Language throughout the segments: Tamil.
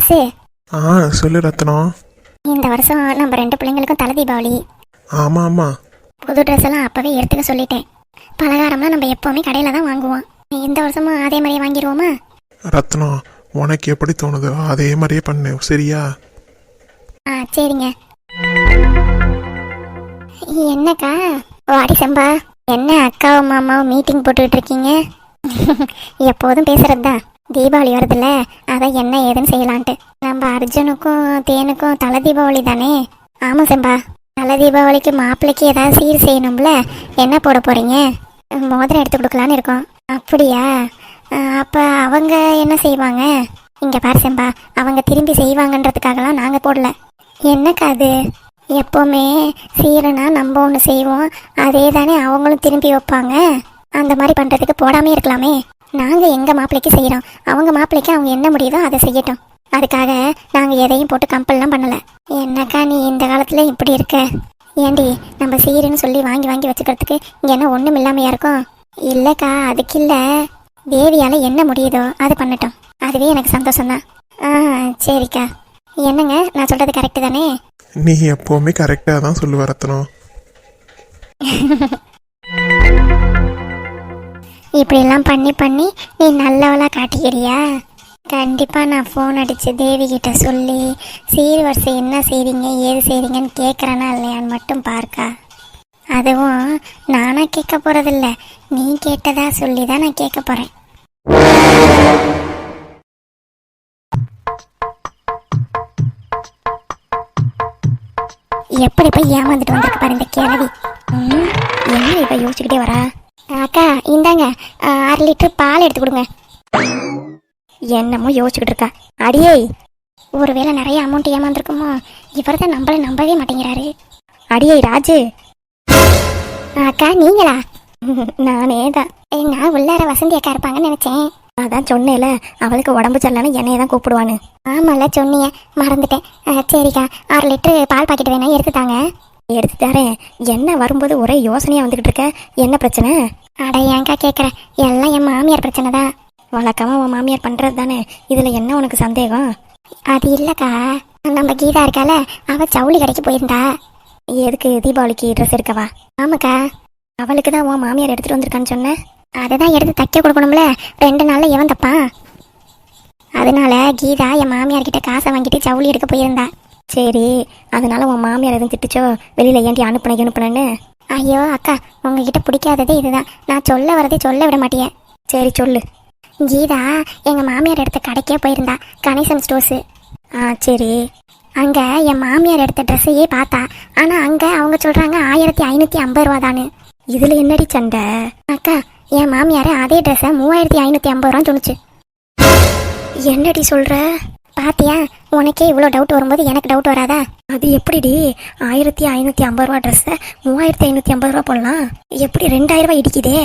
பெருசு. சொல்லு ரத்னம். இந்த வருஷம் நம்ம 2 பிள்ளைங்களுக்கும் தலை தீபாவளி. ஆமா ஆமா. புது ட்ரெஸ் எல்லாம் அப்பவே எடுத்துக்க சொல்லிட்டேன். பலகாரம்லாம் நம்ம எப்பவுமே கடையில தான் வாங்குவோம். இந்த வருஷமும் அதே மாதிரியே வாங்கிடுவோமா? ரத்னம், உனக்கு எப்படி தோணுதோ அதே மாதிரியே பண்ணு, சரியா? சரிங்க. என்னக்கா வாடி செம்பா, என்ன அக்காவும் மாமாவும் மீட்டிங் போட்டுக்கிட்டு இருக்கீங்க? எப்போதும் பேசுறது தான். தீபாவளி வருதுல்ல, அதான் என்ன ஏதுன்னு செய்யலான்ட்டு. நம்ம அர்ஜுனுக்கும் தேனுக்கும் தலை தீபாவளி தானே? ஆமாம் செம்பா, தலை தீபாவளிக்கு மாப்பிள்ளைக்கு ஏதாவது சீர் செய்யணும்ல. என்ன போட போறீங்க? மோதிரம் எடுத்து கொடுக்கலான்னு இருக்கோம். அப்படியா? அப்போ அவங்க என்ன செய்வாங்க? இங்கே பாரு செம்பா, அவங்க திரும்பி செய்வாங்கன்றதுக்காகலாம் நாங்கள் போடல. என்னக்கா அது? எப்போவுமே சீரனா நம்ம ஒன்று செய்வோம், அதே தானே அவங்களும் திரும்பி வைப்பாங்க. அந்த மாதிரி பண்ணுறதுக்கு போடாமே இருக்கலாமே. நாங்கள் எங்கள் மாப்பிள்ளைக்கு செய்கிறோம், அவங்க மாப்பிள்ளைக்கு அவங்க என்ன முடியுதோ அதை செய்யட்டும். அதுக்காக நாங்கள் எதையும் போட்டு கம்பல்லாம் பண்ணலை. என்னக்கா நீ இந்த காலத்தில் இப்படி இருக்க? ஏண்டி, நம்ம சீருன்னு சொல்லி வாங்கி வாங்கி வச்சுக்கிறதுக்கு இங்கே என்ன ஒன்றும் இல்லாமையா இருக்கும்? இல்லைக்கா, அதுக்கு இல்லை. தேவியால் என்ன முடியுதோ அது பண்ணட்டும், அதுவே எனக்கு சந்தோஷம்தான். சரிக்கா. என்னங்க, நான் சொல்கிறது கரெக்டு தானே? நீ எப்போவுமே கரெக்டாக தான் சொல்லுவ ரத்னம். இப்படிலாம் பண்ணி பண்ணி நீ நல்லவளாக காட்டிக்கிறியா? கண்டிப்பாக நான் ஃபோன் அடித்து தேவி கிட்ட சொல்லி சீர் வரிசை என்ன செய்கிறீங்க ஏது செய்கிறீங்கன்னு கேட்குறேன்னா இல்லையான்னு மட்டும் பார்க்கா. அதுவும் நானாக கேட்க போகிறதில்ல, நீ கேட்டதா சொல்லி தான் நான் கேட்க போகிறேன். எப்படி போய் ஏமாந்துட்டு வந்திருக்கு பாரு இந்த கிழவி. என்ன இப்போ யோசிச்சுக்கிட்டே வரா? அக்கா இந்தாங்க 1/2 லிட்டர் பால் எடுத்து கொடுங்க. என்னமோ யோசிச்சுக்கிட்டு இருக்கா. அடியே, ஒருவேளை நிறைய அமௌண்ட் ஏமாந்துருக்குமோ? இவர் தான் நம்மள நம்பவே மாட்டேங்கிறாரு. அடியே ராஜு. அக்கா நீங்களா? நானே தான். நான் உள்ளார வசந்தி அக்கா இருப்பாங்கன்னு நினைச்சேன். அதான் சொன்னேல, அவளுக்கு உடம்பு சரியில்லைன்னு என்னைய தான் கூப்பிடுவான்னு. ஆமாம்ல சொன்னிய, மறந்துட்டேன். சரிக்கா, 1/2 லிட்டர் பால் பாக்கெட் வேணா எடுத்துட்டாங்க. எடுத்து தரேன். என்ன வரும்போது ஒரே யோசனையாக வந்துக்கிட்டு இருக்க? என்ன பிரச்சனை? அட ஏன்க்கா கேட்குறேன், எல்லாம் என் மாமியார் பிரச்சனை தான். வழக்கமாக உன் மாமியார் பண்ணுறது தானே, இதில் என்ன உனக்கு சந்தேகம்? அது இல்லைக்கா, நம்ம கீதா இருக்கால, அவள் ஜவுளி கடைக்கு போயிருந்தா. எதுக்கு? தீபாவளிக்கு ட்ரெஸ் எடுக்கவா? ஆமாக்கா. அவளுக்கு தான் உன் மாமியார் எடுத்துகிட்டு வந்திருக்கான்னு சொன்னேன். அதை தான் எடுத்து தைக்க கொடுக்கணும்ல, 2 நாளில் எவன் தப்பான்? அதனால கீதா என் மாமியார்கிட்ட காசை வாங்கிட்டு ஜவுளி எடுக்க போயிருந்தா. சரி, அதனால உன் மாமியார் எதுவும் திட்டுச்சோ? வெளியில் ஏன்டி அனுப்புனேன்னு? ஐயோ அக்கா, உங்ககிட்ட பிடிக்காததே இதுதான். நான் சொல்ல வரதே சொல்ல விட மாட்டேன். சரி சொல்லு. கீதா எங்கள் மாமியார் எடுத்த கடைக்கே போயிருந்தா, கணேசன் ஸ்டோர்ஸு. சரி. அங்கே என் மாமியார் எடுத்த ட்ரெஸ்ஸையே பார்த்தா, ஆனால் அங்கே அவங்க சொல்கிறாங்க 1550 ரூபா தானு. இதில் என்னடி சண்டை? அக்கா, என் மாமியார் அதே ட்ரெஸ்ஸை 3550 ரூபான்னு சொன்னிச்சு. என்னடி சொல்கிற? பாத்தியா, உனக்கே இவ்வளோ டவுட் வரும்போது எனக்கு டவுட் வராதா? அது எப்படிடி 1550 ரூபா ட்ரெஸ்ஸை 3550 ரூபா போடலாம்? எப்படி 2000 ரூபா இடிக்குதே?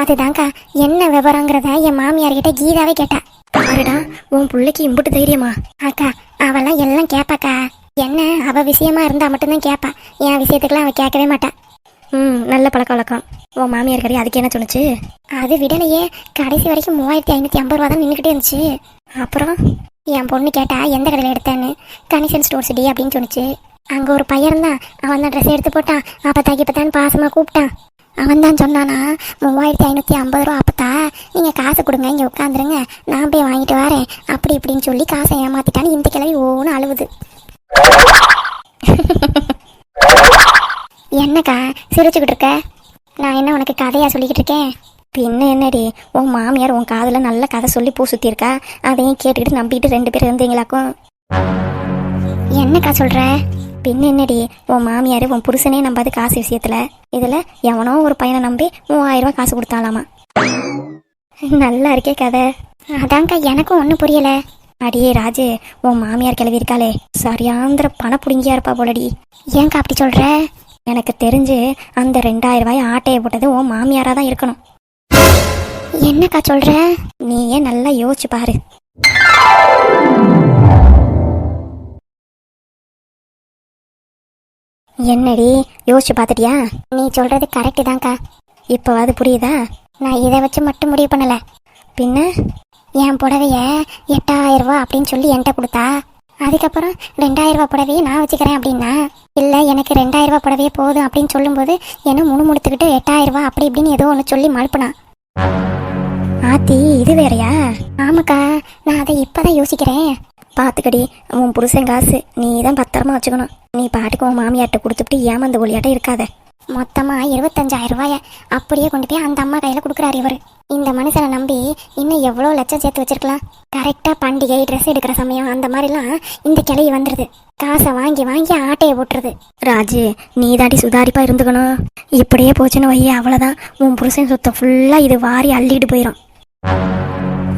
அதுதான்க்கா, என்ன விவரங்கிறத என் மாமியார்கிட்ட கீதாவே கேட்டா. பாருடா, உன் பிள்ளைக்கு இம்புட்டு தைரியமா? அக்கா, அவெல்லாம் எல்லாம் கேட்பாக்கா. என்ன, அவள் விஷயமா இருந்தால் மட்டும்தான் கேட்பா, என் விஷயத்துக்குலாம் அவள் கேட்கவே மாட்டா. நல்ல பழக்க வழக்கம். உன் மாமியார் கறி அதுக்கு என்ன சொன்னுச்சு? அது விடலையே, கடைசி வரைக்கும் 3550 ரூபா தான் நின்றுக்கிட்டே இருந்துச்சு. அப்புறம் என் பொண்ணு கேட்டா எந்த கடையில் எடுத்தேன்னு. கணேசன் ஸ்டோர்ஸ் டி அப்படின்னு சொன்னிச்சு. அங்கே ஒரு பையன் தான், அவன் தான் ட்ரெஸ் எடுத்து போட்டான். அப்பத்தான்னு பாசமாக கூப்பிட்டான். அவன் தான் சொன்னானா 3550 ரூபா. அப்பத்தா, நீங்கள் காசு கொடுங்க, இங்கே உட்காந்துருங்க, நான் போய் வாங்கிட்டு வரேன், அப்படி இப்படின்னு சொல்லி காசை ஏமாத்திட்டான்னு இந்த கிழவி ஒவ்வொன்று அழுவுது. என்னக்கா சிரிச்சுக்கிட்டு இருக்க? நான் என்ன உனக்கு கதையாக சொல்லிக்கிட்டு இருக்கேன்? பின்ன என்னடி, உன் மாமியார் உன் காதில் நல்ல கதை சொல்லி பூ சுற்றிருக்கா, அதையும் கேட்டுக்கிட்டு நம்பிக்கிட்டு 2 பேர் இருந்தீங்களாக்கும். என்னக்கா சொல்கிற? பின்ன என்னடி, உன் மாமியார் உன் புருஷனே நம்பாது காசு விஷயத்தில். இதில் எவனோ ஒரு பையனை நம்பி 3000 ரூபா காசு கொடுத்தாலாமா? நல்லா இருக்கே கதை. அதான்க்கா எனக்கும் ஒன்றும் புரியலை. அடியே ராஜு, உன் மாமியார் கிளவி இருக்காளே, சரியாந்திர பண புடுங்கியா இருப்பா போலடி. ஏன்க்கா அப்படி சொல்கிற? எனக்கு தெரிஞ்சு அந்த 2000 ரூபாய் ஆட்டையை போட்டது உன் மாமியாராக தான் இருக்கணும். என்னக்கா சொல்கிற? நீயே நல்லா யோசிச்சு பாரு. என்னடி யோசிச்சு பார்த்துட்டியா? நீ சொல்கிறது கரெக்டு தான்க்கா. இப்போவாது புரியுதா? நான் இதை வச்சு மட்டும் முடிவு பண்ணலை. பின்ன என் புடவைய 8000 ரூபா அப்படின்னு சொல்லி என்கிட்ட கொடுத்தா. அதுக்கப்புறம் 2000 ரூபா புடவையை நான் வச்சுக்கிறேன் அப்படின்னா, இல்லை எனக்கு 2000 ரூபா புடவையே போதும் அப்படின்னு சொல்லும்போது என்ன முணுமுணுத்துக்கிட்டு 8000 ரூபா அப்படி இப்படின்னு ஏதோ ஒன்று சொல்லி மழுப்புனான். ஆத்தி இது வேறையா? ஆமாக்கா, நான் அதை இப்பதான் யோசிக்கிறேன். பார்த்துக்கடி, உன் புருஷன் காசு நீ தான் பத்திரமா வச்சுக்கணும். நீ பாட்டுக்கு உன் மாமியார்ட்ட கொடுத்துட்டு ஏமாந்த ஒளியாட்ட இருக்காத. மொத்தமாக 25,000 ரூபாய அப்படியே கொண்டு போய் அந்த அம்மா கையில் கொடுக்குறாரு இவர். இந்த மனுஷனை நம்பி இன்னும் எவ்வளோ லட்சம் சேர்த்து வச்சிருக்கலாம். கரெக்டாக பண்டிகை ட்ரெஸ் எடுக்கிற சமயம் அந்த மாதிரிலாம் இந்த கிளவி வந்துடுது. காசை வாங்கி வாங்கி ஆட்டையை போட்டுருது. ராஜு, நீ தாண்டி சுதாரிப்பாக இருந்துக்கணும். இப்படியே போச்சுன்னு வையே, அவ்வளோதான். உன் புருஷன் சுத்தம் ஃபுல்லாக இது வாரி அள்ளிட்டு போயிடும்.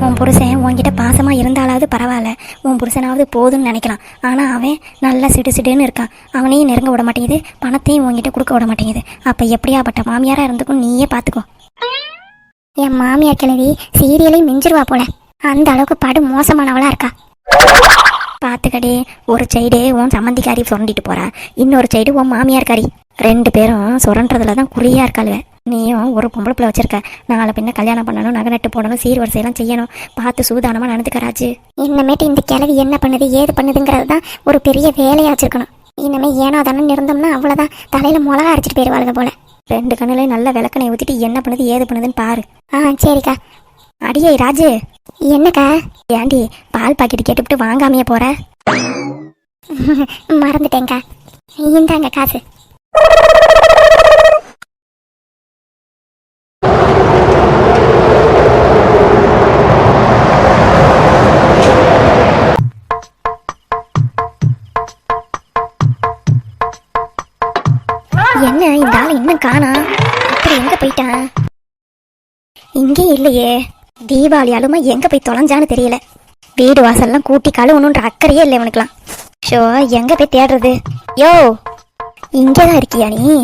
உன் புருஷன் உன்கிட்ட பாசமாக இருந்தாலாவது பரவாயில்ல, உன் புருஷனாவது போதும்னு நினைக்கலாம். ஆனால் அவன் நல்லா சிடுன்னு இருக்கான். அவனையும் நெருங்க விட மாட்டேங்குது, பணத்தையும் உன்கிட்ட கொடுக்க விட மாட்டேங்குது. அப்போ எப்படியாப்பட்ட மாமியாராக இருந்துக்கும் நீயே பார்த்துக்கோ. என் மாமியார் கிழவி சீரியலையும் மிஞ்சிருவா போல, அந்த அளவுக்கு படு மோசமானவளா இருக்கா. பார்த்துக்கடி, ஒரு சைடு உன் சம்மந்திக்காரி சுரண்டிட்டு போறா, இன்னொரு சைடு உன் மாமியார்காரி. 2 பேரும் சுரண்டதுல தான் குறியா இருக்காளுவ. நீயும் ஒரு பொம்பளை பிள்ளை வச்சிருக்க, நாளை பின்ன கல்யாணம் பண்ணணும், நகை நட்டு போடணும், சீர்வரிசையெல்லாம் செய்யணும். பார்த்து சூதானமா நடந்துக்கராச்சு. இன்னமேட்டு இந்த கிழவி என்ன பண்ணுது ஏது பண்ணுதுங்கிறது தான் ஒரு பெரிய வேலையா வச்சிருக்கணும். இனிமே ஏனோ தானே இருந்தோம்னா அவ்வளோதான், தலையில மிளகா அரைச்சிட்டு போயிடுவாளுங்க போல. 2 கண்ணுலையும் நல்ல விளக்கணை ஊற்றிட்டு என்ன பண்ணுது ஏது பண்ணுதுன்னு பாரு. சரிக்கா. அடியே ராஜு. என்னக்கா? ஏண்டி பால் பாக்கெட் கேட்டுவிட்டு வாங்காமையே போற? மறந்துட்டேங்க்கா. இந்தாங்க காசு. என்ன இந்த ஆள் இன்னும் காணா? அப்புறம் எங்க போயிட்டான்? இங்கே இல்லையே. தீபாவளி அலுமா எங்க போய் தொலைஞ்சான்னு தெரியல. வீடு வாசல்லாம் கூட்டி கழுவணுன்ற அக்கறையே இல்லை இவனுக்குலாம். ஷோ, எங்க போய் தேடுறது? யோ, இங்கேதான் இருக்கியா நீ?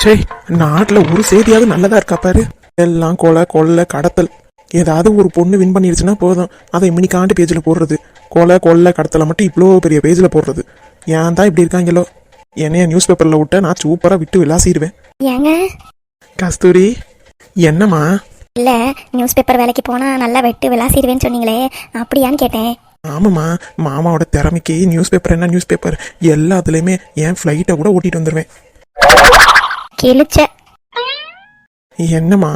சே, நாட்டுல ஒரு செய்தியாவது நல்லதா இருக்கா பாரு. எல்லாம் கொலை கொள்ளை கடத்தல். ஏதாவது ஒரு பொண்ணு வின் பண்ணிருச்சுன்னா போதும், அதை மினிக்காண்டு பேஜில் போடுறது. கொலை கொள்ளை கடத்தலை மட்டும் இவ்வளோ பெரிய பேஜில் போடுறது. ஏன் தான் இப்படி இருக்காங்களோ? என்னைய நியூஸ் பேப்பர்ல விட்ட நான் சூப்பரா விட்டு விளாசிடுவேன். ஏங்க கஸ்தூரி, என்னம்மா? இல்ல, நியூஸ் பேப்பர் வேலைக்கு போனா நல்லா வெட்டு விளாசிடுவேன்னு சொன்னீங்களே, அப்படியான்னு கேட்டேன். ஆமாம்மா, மாமாவோட திறமைக்கு நியூஸ் பேப்பர் என்ன நியூஸ் பேப்பர் எல்லாத்துலயுமே என் ஃப்ளைட்டை கூட ஓட்டிட்டு வந்துடுவேன். கிழிச்ச. என்னம்மா?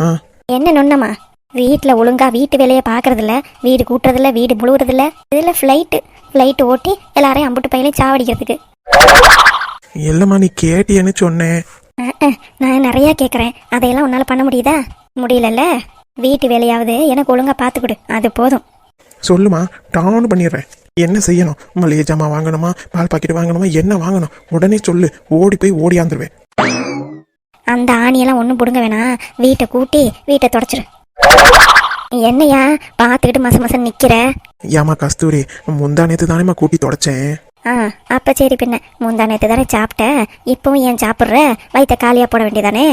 என்ன நொன்னம்மா? வீட்டில் ஒழுங்கா வீட்டு வேலையை பார்க்கறதில்ல, வீடு கூட்டுறதில்ல, வீடு முழுவுறதில்ல. இதில் ஃப்ளைட்டு ஓட்டி எல்லாரையும் அம்புட்டு பையிலையும் சாவடிக்கிறதுக்கு. இல்லம்மா, நீ கேட்டியன்னு சொன்னேன். நான் நிறையா கேட்குறேன், அதையெல்லாம் உன்னால் பண்ண முடியுதா? முடியலல்ல. வீட்டு வேலையாவது எனக்கு ஒழுங்கா பார்த்துக்கொடு, அது போதும். சொல்லுமா, டவுன் பண்ணிடுறேன். என்ன செய்யணும்? மளிகை ஜாமான் வாங்கணுமா, பால் பாக்கெட் வாங்கணுமா, என்ன வாங்கணும் உடனே சொல்லு, ஓடி போய் ஓடியாந்துருவேன். அந்த ஆணியெல்லாம் ஒன்றும் பிடுங்க வேணாம், வீட்டை கூட்டி வீட்டை தொடச்சிரு. என்னையா பார்த்துக்கிட்டு மசம் நிற்கிற? ஏமா கஸ்தூரி, முந்தா நேற்று தானேம்மா கூட்டி தொடச்சேன். அப்போ சரி, பின்ன முந்தா நேற்று தானே சாப்பிட்ட, இப்பவும் ஏன் சாப்பிட்ற? வயிற்ற காலியாக போட வேண்டியதானே?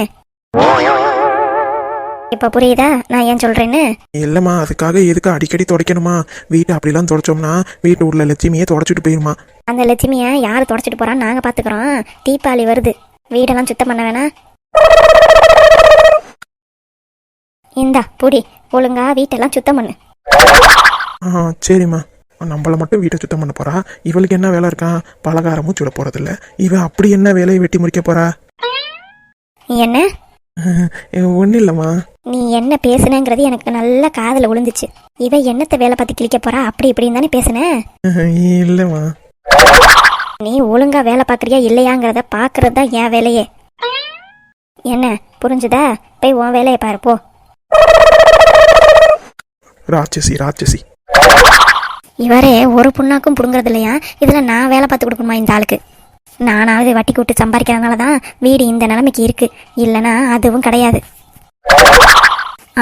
இப்போ புரியுதா நான் ஏன் சொல்கிறேன்னு? இல்லைம்மா, அதுக்காக எதுக்கு அடிக்கடி தொடக்கணுமா? வீட்டை அப்படிலாம் தொடச்சோம்னா வீட்டு உள்ள லட்சுமியே தொடச்சிட்டு போயிருமா. அந்த லட்சுமியை யார் தொடச்சிட்டு போகிறான்னு நாங்கள் பார்த்துக்குறோம். தீபாவளி வருது, வீடெல்லாம் சுத்தம் பண்ண வேணாம். இந்தா புடி, ஒழுங்கா வீட்டெல்லாம் சுத்தம் பண்ணு. சரிம்மா. நம்மள மட்டும் வீட்டை சுத்தம் பண்ண போறா, இவளுக்கு என்ன வேலை இருக்கா? பலகாரமும் சுட போறதில்ல. இவ அப்படி என்ன வேலையை வெட்டி முடிக்க போறா? என்ன? ஒன்னும் இல்லம்மா. நீ என்ன பேசுனங்கிறது எனக்கு நல்லா காதுல விழுந்துச்சு. இவ என்னத்த வேலை பார்த்து கிழிக்க போறா அப்படி இப்படின்னு தானே பேசுன? இல்லம்மா. நீ ஒழுங்கா வேலை பார்க்கறியா இல்லையாங்கிறத பாக்குறது தான் என் வேலையே. என்ன புரிஞ்சுதா? போய் உன் வேலையை பாரு போ. ராட்சசி ராட்சசி. இவரே ஒரு புண்ணாக்கும் புடுங்கிறது இல்லையா? இதுல நான் வேலை பார்த்து கொடுக்கணுமா இந்த ஆளுக்கு? நானாவது வட்டி கூட்டு சம்பாதிக்கிறதுனால தான் வீடு இந்த நிலைமைக்கு இருக்கு, இல்லைன்னா அதுவும் கிடையாது.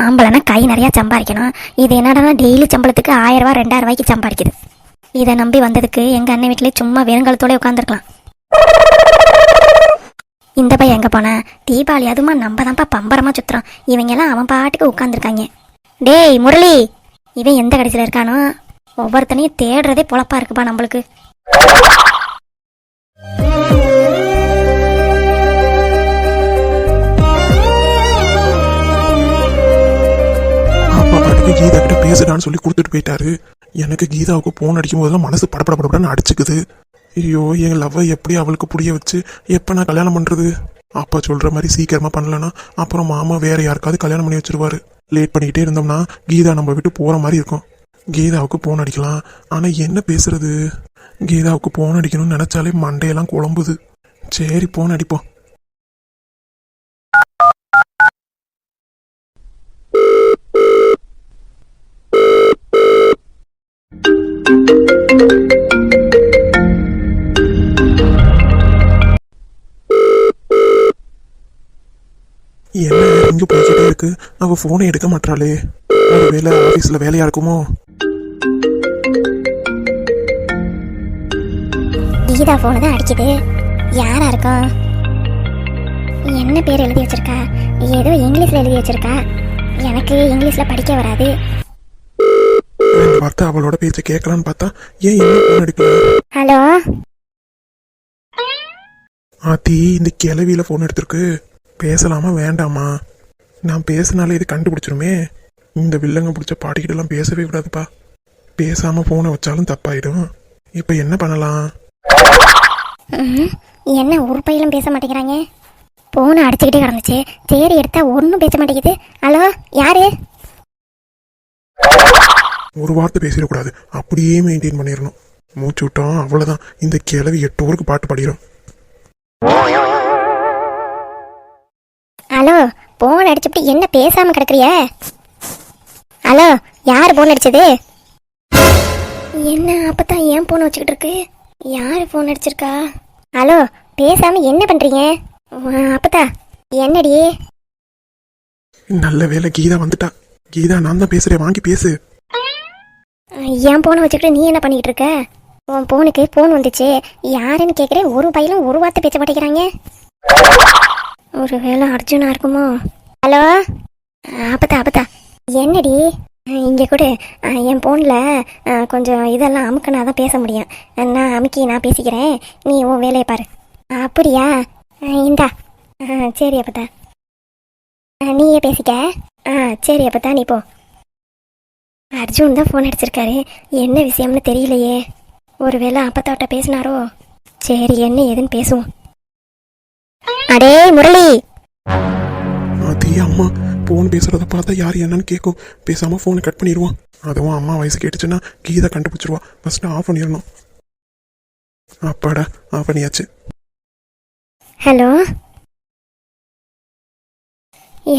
ஆம்பளைனா கை நிறையா சம்பாதிக்கணும், இது என்னடா டெய்லி சம்பளத்துக்கு 1000 ரூபா 2000 ரூபாய்க்கு சம்பாதிக்குது. இதை நம்பி வந்ததுக்கு எங்க அண்ணன் வீட்டிலே சும்மா வெறுங்காலத்தோட உட்காந்துருக்கலாம். இந்த பையன் எங்க போன? தீபாவளி அதுமா நம்ம தான்ப்பா பம்பரமா சுத்துறோம், இவங்க எல்லாம் அவன் பாட்டுக்கு உட்காந்துருக்காங்க. டேய் முரளி, இவன் எந்த கடைசியில் இருக்கானோ? ஒவ்வொருத்தனையும் தேடுறதே பொழப்பா இருக்குப்பா நம்மளுக்கு. அப்பா கீதா கிட்ட பேசுடான்னு சொல்லி கொடுத்துட்டு போயிட்டாரு. எனக்கு கீதாவுக்கு போன் அடிக்கும் போதெல்லாம் மனசு படப்படப்படன்னு அடிச்சுக்குது. ஐயோ, என் லவ்வை எப்படி அவளுக்கு புரிய வச்சு எப்போ நான் கல்யாணம் பண்ணுறது? அப்பா சொல்கிற மாதிரி சீக்கிரமாக பண்ணலன்னா அப்புறம் மாமா வேற யாருக்காவது கல்யாணம் பண்ணி வச்சிருவாரு. லேட் பண்ணிக்கிட்டே இருந்தோம்னா கீதா நம்ம விட்டு போகிற மாதிரி இருக்கும். கீதாவுக்கு போன் அடிக்கலாம், ஆனால் என்ன பேசுறது? கீதாவுக்கு போன் அடிக்கணும்னு நினச்சாலே மண்டையெல்லாம் குழம்புது. சரி, போன் அடிப்போம். என்ன இங்க போய்கிட்டே இருக்கு, அவ போனை எடுக்க மாட்டாளே. ஒருவேளை ஆபீஸ்ல வேலையா இருக்குமோ? கீதா போனு தான் அடிக்குது. யாரா இருக்கும்? என்ன பேர் எழுதி வச்சிருக்கா? ஏதோ இங்கிலீஷ்ல எழுதி வச்சிருக்கா. எனக்கு இங்கிலீஷ்ல படிக்க வராது. ரெண்டு வார்த்தை அவளோட பேச்சை கேட்கலான்னு பார்த்தா ஏன் என்ன போன் எடுக்கல? ஹலோ ஆத்தி, இந்த கிளவியில போன் எடுத்திருக்கு. பேசலாமா வேண்டாமா? நான் பேசினாலே இது கண்டுபிடிச்சிருமே. இந்த வில்லங்க பிடிச்ச பாட்டிக்கிட்டலாம் பேசவே கூடாதுப்பா. பேசாம போனை வச்சாலும் தப்பாயிடும். இப்ப என்ன பண்ணலாம்? என்ன ஒரு பையிலும் பேச மாட்டேங்கிறாங்க. போனை அடிச்சுக்கிட்டே கிடந்துச்சு. சரி எடுத்தா ஒன்றும் பேச மாட்டேங்குது. ஹலோ, யாரு? ஒரு வார்த்தை பேசிடக்கூடாது, அப்படியே மெயின்டைன் பண்ணிடணும். மூச்சு விட்டோம் அவ்வளவுதான். இந்த கிளவி 8 ஊருக்கு பாட்டு பாடிடும். ஹலோ, போன் அடிச்சுட்டு என்ன பேசாம கிடக்குறிய? ஹலோ, யாரு போன் அடிச்சது? என்ன அப்பதான் ஏன் போன் வச்சுக்கிட்டு இருக்கு? யாரு போன் அடிச்சிருக்கா? ஹலோ, பேசாம என்ன பண்றீங்க? அப்பதா என்னடி? நல்ல வேலை கீதா வந்துட்டா. கீதா, நான் தான் பேசுறேன், வாங்கி பேசு. என் போனை வச்சுக்கிட்டு நீ என்ன பண்ணிக்கிட்டு இருக்க? உன் போனுக்கு போன் வந்துச்சு. யாருன்னு கேட்குறேன், ஒரு பையிலும் ஒரு வார்த்தை பேச மாட்டேங்கிறாங்க. ஒரு வேளை அர்ஜுனா இருக்குமோ? ஹலோ, அப்பதா என்னடி? இங்கே கூட என் ஃபோனில் கொஞ்சம் இதெல்லாம் அமுக்குனா தான் பேச முடியும். நான் பேசிக்கிறேன், நீ உன் வேலையை பாரு. அப்படியா? இந்தா. சரி அப்பதா, நீயே பேசிக்க. சரி அப்பதா, நீ போ. அர்ஜுன் தான் ஃபோன் அடிச்சிருக்காரு. என்ன விஷயம்னு தெரியலையே. ஒருவேளை அப்பத்தாட்ட பேசினாரோ? சரி, என்ன ஏதுன்னு பேசுவோம். அடே முரளி! அதே அம்மா போன் பேசுறத பார்த்தா யார் என்னன்னு கேட்கும். பேசாம போனை கட் பண்ணிடுவான். அதுவும் அம்மா வயசு கேட்டுச்சுன்னா கீதா கண்டுபிடிச்சிருவா. ஃபர்ஸ்ட் ஆஃப் பண்ணிடணும். அப்பாடா, ஆஃப் பண்ணியாச்சு. ஹலோ,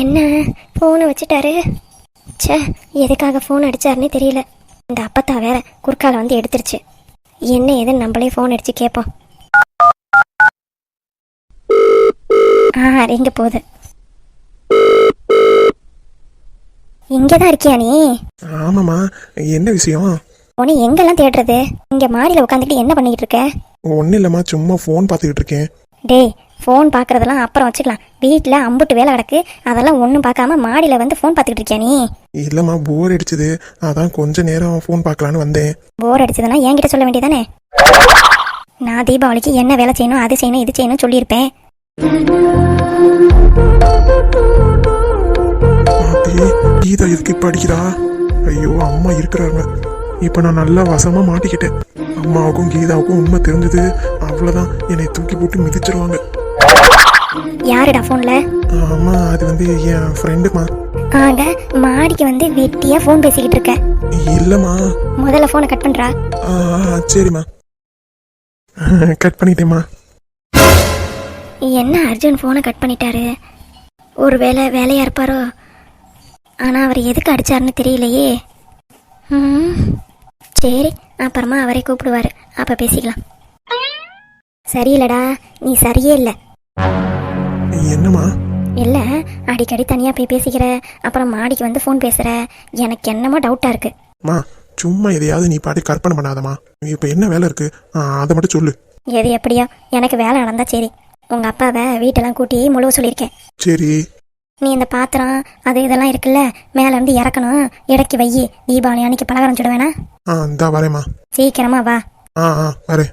என்ன ஃபோனை வச்சுட்டாரு? ச்சே, எதுக்காக ஃபோன் அடிச்சாருன்னே தெரியல. இந்த அப்பத்தா வேற குறுக்கால வந்து எடுத்துருச்சு. என்ன ஏதுன்னு நம்மளே ஃபோன் அடிச்சு கேட்போம். எங்க போகுது? இங்கதான் இருக்கியா நீ? ஆமாம்மா, என்ன விஷயம்? உன்னை எங்கெல்லாம் தேடுறது? இங்க மாடியில உட்காந்துட்டு என்ன பண்ணிக்கிட்டு இருக்க? ஒன்னும் இல்லம்மா, சும்மா போன் பார்த்துக்கிட்டு இருக்கேன். டேய், ஃபோன் பார்க்கறதெல்லாம் அப்புறம் வச்சுக்கலாம். வீட்டில் அம்புட்டு வேலை கிடக்கு. அதெல்லாம் ஒன்றும் பார்க்காம மாடியில் வந்து ஃபோன் பார்த்துக்கிட்டு இருக்கியா நீ? இல்லம்மா, போர் அடிச்சது, அதான் கொஞ்ச நேரம் போன் பார்க்கலான்னு வந்தேன். போர் அடிச்சதுன்னா என்கிட்ட சொல்ல வேண்டியதானே? நான் தீபாவளிக்கு என்ன வேலை செய்யணும், அது செய்யணும், இது செய்யணும் சொல்லியிருப்பேன். கீதா எதுக்கு இப்ப அடிக்கிறா? ஐயோ, அம்மா இருக்கிறாங்க. இப்ப நான் நல்லா வசமா மாட்டிக்கிட்டேன். அம்மாவுக்கும் கீதாவுக்கும் உண்மை தெரிஞ்சது அவ்வளவுதான், என்னை தூக்கி போட்டு மிதிச்சிருவாங்க. யாருடா போன்ல? ஆமா, அது வந்து என் ஃப்ரெண்டுமா. ஆங்க, மாடிக்கு வந்து வெட்டியா போன் பேசிக்கிட்டு இருக்க? இல்லம்மா. முதல்ல போனை கட் பண்றா. சரிம்மா, கட் பண்ணிட்டேம்மா. என்ன அர்ஜுன் போனை கட் பண்ணிட்டாரு? ஒருவேளை வேலையா இருப்பாரோ? ஆனா அவர் எதுக்கு அடிச்சாருன்னு தெரியலையே. சரி, அப்புறமா அவரை கூப்பிடுவாரு, அப்ப பேசிக்கலாம். சரியில்லடா, நீ சரியே இல்லை. என்னம்மா? இல்ல, அடிக்கடி தனியா போய் பேசிக்கிற, அப்புறம் மாடிக்கு வந்து ஃபோன் பேசுற. எனக்கு என்னமோ டவுட்டா இருக்கு. மா, சும்மா எதையாவது நீ பாட்டி கற்பனை பண்ணாதம்மா. இப்ப என்ன வேலை இருக்கு, அதை மட்டும் சொல்லு. எது எப்படியோ எனக்கு வேலை நடந்தா சரி. உங்க அப்பாவை வீட்டெல்லாம் கூட்டி முழுவ சொல்லியிருக்கேன். சரி. நீ இந்த பாத்திரம் அது இதெல்லாம் இருக்குல்ல, மேல இருந்து இறக்கணும். இறக்கி வை. தீபாவளி அன்னைக்கு பலகாரம் சுட வேணா? இந்தா வரேம்மா. சீக்கிரமா வா. வரேன்.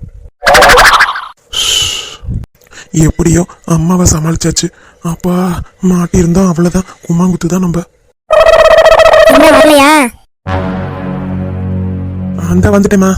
எப்படியோ அம்மாவை சமாளிச்சாச்சு. அப்பா மாட்டி இருந்தா அவ்வளவுதான், கும்மாங்குத்து தான் நம்ம. இன்னும் வரலையா? அந்த வந்துட்டேம்மா.